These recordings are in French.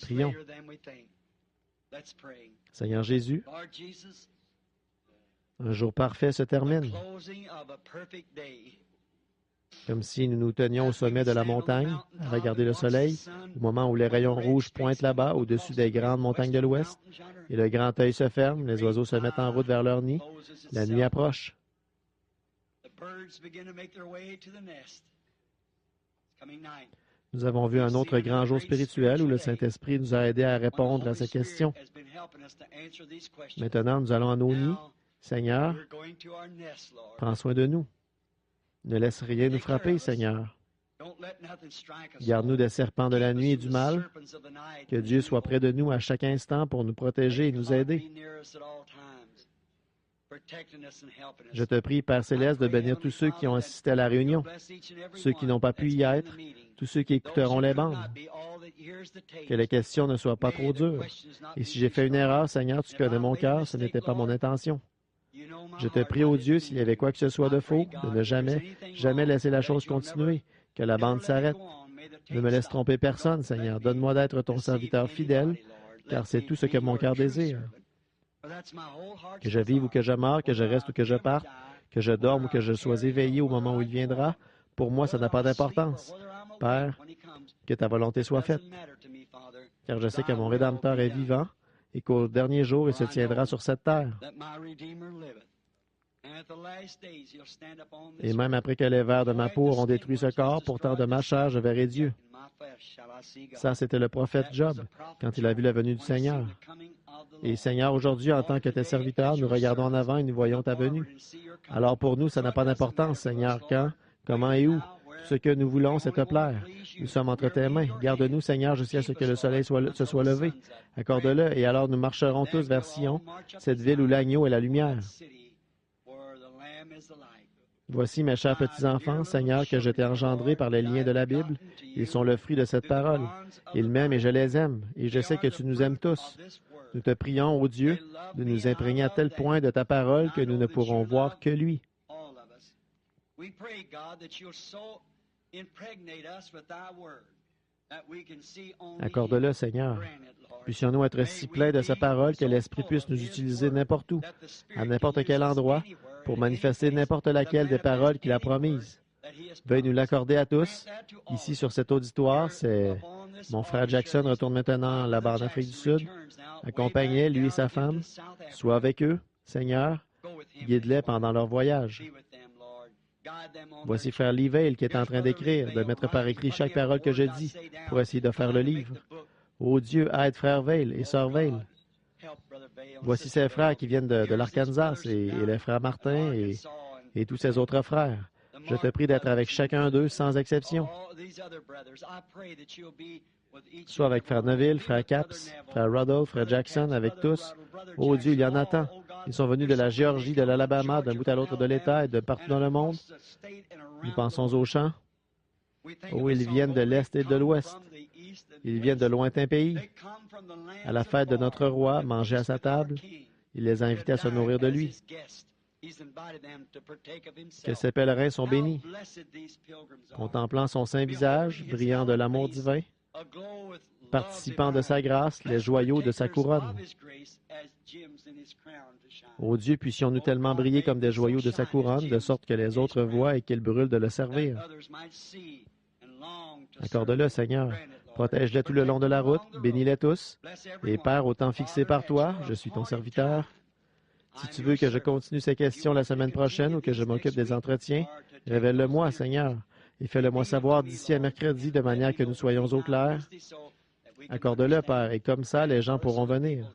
Prions. Seigneur Jésus, un jour parfait se termine, comme si nous nous tenions au sommet de la montagne, à regarder le soleil, au moment où les rayons rouges pointent là-bas, au-dessus des grandes montagnes de l'Ouest, et le grand œil se ferme, les oiseaux se mettent en route vers leur nid, la nuit approche. Nous avons vu un autre grand jour spirituel où le Saint-Esprit nous a aidés à répondre à ces questions. Maintenant, nous allons à nos nids. Seigneur, prends soin de nous. Ne laisse rien nous frapper, Seigneur. Garde-nous des serpents de la nuit et du mal. Que Dieu soit près de nous à chaque instant pour nous protéger et nous aider. Je te prie, Père Céleste, de bénir tous ceux qui ont assisté à la réunion, ceux qui n'ont pas pu y être, tous ceux qui écouteront les bandes. Que les questions ne soient pas trop dures. Et si j'ai fait une erreur, Seigneur, tu connais mon cœur, ce n'était pas mon intention. Je te prie, ô Dieu, s'il y avait quoi que ce soit de faux, de ne jamais laisser la chose continuer, que la bande s'arrête. Ne me laisse tromper personne, Seigneur. Donne-moi d'être ton serviteur fidèle, car c'est tout ce que mon cœur désire. Que je vive ou que je meure, que je reste ou que je parte, que je dorme ou que je sois éveillé au moment où il viendra, pour moi, ça n'a pas d'importance. Père, que ta volonté soit faite, car je sais que mon Rédempteur est vivant et qu'au dernier jour, il se tiendra sur cette terre. Et même après que les vers de ma peau auront détruit ce corps, pourtant de ma chair, je verrai Dieu. Ça, c'était le prophète Job, quand il a vu la venue du Seigneur. Et Seigneur, aujourd'hui, en tant que tes serviteurs, nous regardons en avant et nous voyons ta venue. Alors pour nous, ça n'a pas d'importance, Seigneur, quand, comment et où. Tout ce que nous voulons, c'est te plaire. Nous sommes entre tes mains. Garde-nous, Seigneur, jusqu'à ce que le soleil se soit levé. Accorde-le, et alors nous marcherons tous vers Sion, cette ville où l'agneau est la lumière. Voici mes chers petits-enfants, Seigneur, que je t'ai engendrés par les liens de la Bible. Ils sont le fruit de cette parole. Ils m'aiment et je les aime, et je sais que tu nous aimes tous. Nous te prions, ô Dieu, de nous imprégner à tel point de ta parole que nous ne pourrons voir que lui. Accorde-le, Seigneur. Puissions-nous être si pleins de sa parole que l'Esprit puisse nous utiliser n'importe où, à n'importe quel endroit, pour manifester n'importe laquelle des paroles qu'il a promises. Veuille nous l'accorder à tous. Ici, sur cet auditoire, c'est mon frère Jackson retourne maintenant là-bas en Afrique du Sud. Accompagnez lui et sa femme. Sois avec eux, Seigneur. Guide-les pendant leur voyage. Voici frère Lee Vail qui est en train d'écrire, de mettre par écrit chaque parole que je dis pour essayer de faire le livre. Ô Dieu, aide frère Vail et sœur Vail. Voici ses frères qui viennent de l'Arkansas et les frères Martin et tous ses autres frères. Je te prie d'être avec chacun d'eux sans exception. Sois avec frère Neville, frère Capps, frère Rudolph, frère Jackson, avec tous. Ô Dieu, il y en a tant. Ils sont venus de la Géorgie, de l'Alabama, d'un bout à l'autre de l'État et de partout dans le monde. Nous pensons aux champs. Oh, ils viennent de l'Est et de l'Ouest. Ils viennent de lointains pays. À la fête de notre roi, manger à sa table. Il les a invités à se nourrir de lui. Que ces pèlerins sont bénis, contemplant son saint visage, brillant de l'amour divin, participant de sa grâce, les joyaux de sa couronne. Ô Dieu, puissions-nous tellement briller comme des joyaux de sa couronne, de sorte que les autres voient et qu'ils brûlent de le servir. Accorde-le, Seigneur. Protège-les tout le long de la route, bénis-les tous. Et Père, au temps fixé par toi, je suis ton serviteur. Si tu veux que je continue ces questions la semaine prochaine ou que je m'occupe des entretiens, révèle-le-moi, Seigneur, et fais-le-moi savoir d'ici à mercredi de manière que nous soyons au clair. Accorde-le, Père, et comme ça, les gens pourront venir.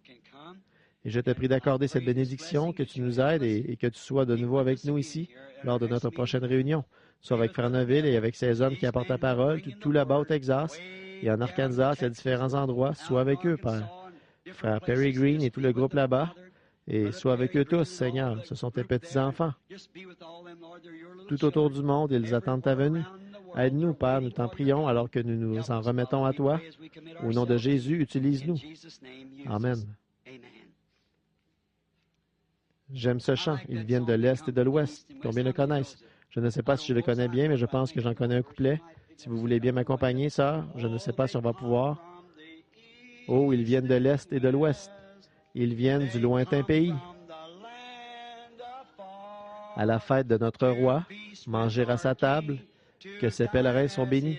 Et je te prie d'accorder cette bénédiction, que tu nous aides et que tu sois de nouveau avec nous ici lors de notre prochaine réunion. Sois avec Frère Neville et avec ces hommes qui apportent ta parole, tout là-bas au Texas et en Arkansas et à différents endroits. Sois avec eux, Père. Frère Perry Green et tout le groupe là-bas. Et sois avec eux tous, Seigneur. Ce sont tes petits-enfants. Tout autour du monde, ils attendent ta venue. Aide-nous, Père, nous t'en prions alors que nous nous en remettons à toi. Au nom de Jésus, utilise-nous. Amen. J'aime ce chant. Ils viennent de l'Est et de l'Ouest. Combien le connaissent? Je ne sais pas si je le connais bien, mais je pense que j'en connais un couplet. Si vous voulez bien m'accompagner, sœur, je ne sais pas si on va pouvoir. Oh, ils viennent de l'Est et de l'Ouest. Ils viennent du lointain pays. À la fête de notre roi, manger à sa table, que ses pèlerins sont bénis.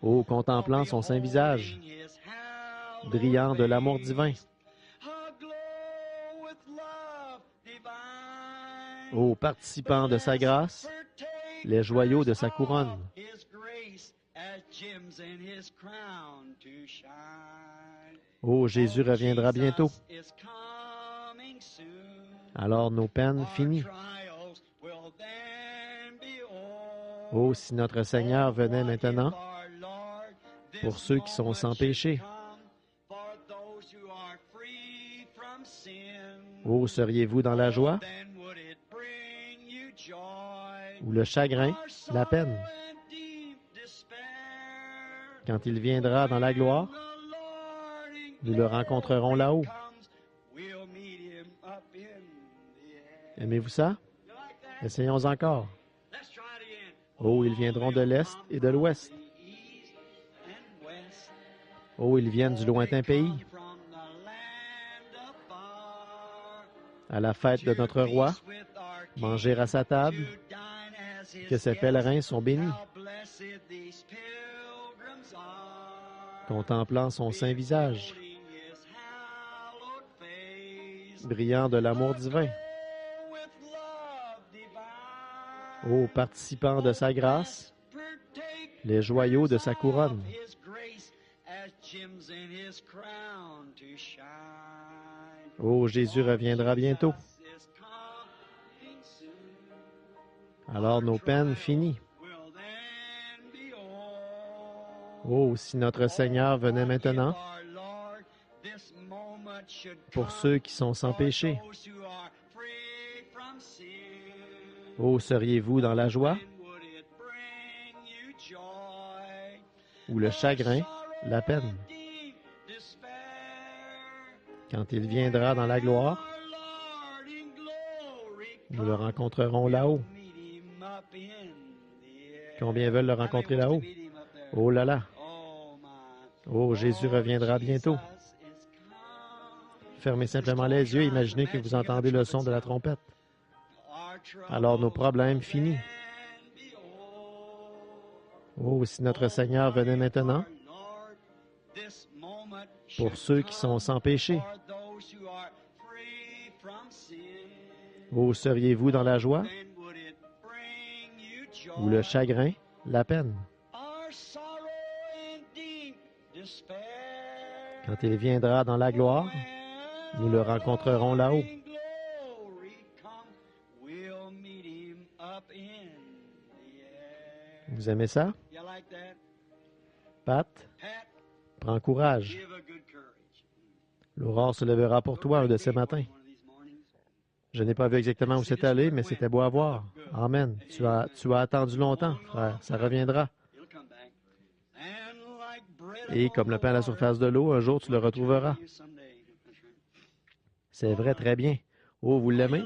Oh, contemplant son saint visage, brillant de l'amour divin. Oh, participant de sa grâce, les joyaux de sa couronne. Oh, Jésus reviendra bientôt. Alors nos peines finies. Oh, si notre Seigneur venait maintenant, pour ceux qui sont sans péché. Oh, seriez-vous dans la joie, ou le chagrin, la peine? Quand il viendra dans la gloire, nous le rencontrerons là-haut. Aimez-vous ça? Essayons encore. Oh, ils viendront de l'Est et de l'Ouest. Oh, ils viennent du lointain pays. À la fête de notre roi, manger à sa table, que ses pèlerins sont bénis. Contemplant son saint visage, brillant de l'amour divin. Ô participant de sa grâce, les joyaux de sa couronne. Ô Jésus reviendra bientôt. Alors nos peines finies. Oh, si notre Seigneur venait maintenant, pour ceux qui sont sans péché. Oh, seriez-vous dans la joie, ou le chagrin, la peine? Quand il viendra dans la gloire, nous le rencontrerons là-haut. Combien veulent le rencontrer là-haut? Oh là là! Oh, Jésus reviendra bientôt. Fermez simplement les yeux et imaginez que vous entendez le son de la trompette. Alors nos problèmes finis. Oh, si notre Seigneur venait maintenant, pour ceux qui sont sans péché. Oh, seriez-vous dans la joie, ou le chagrin, la peine? Quand il viendra dans la gloire, nous le rencontrerons là-haut. Vous aimez ça? Pat, prends courage. L'aurore se lèvera pour toi un de ces matins. Je n'ai pas vu exactement où c'est allé, mais c'était beau à voir. Amen. Tu as attendu longtemps, frère. Ça reviendra. Et comme le pain à la surface de l'eau, un jour tu le retrouveras. C'est vrai, très bien. Oh, vous l'aimez?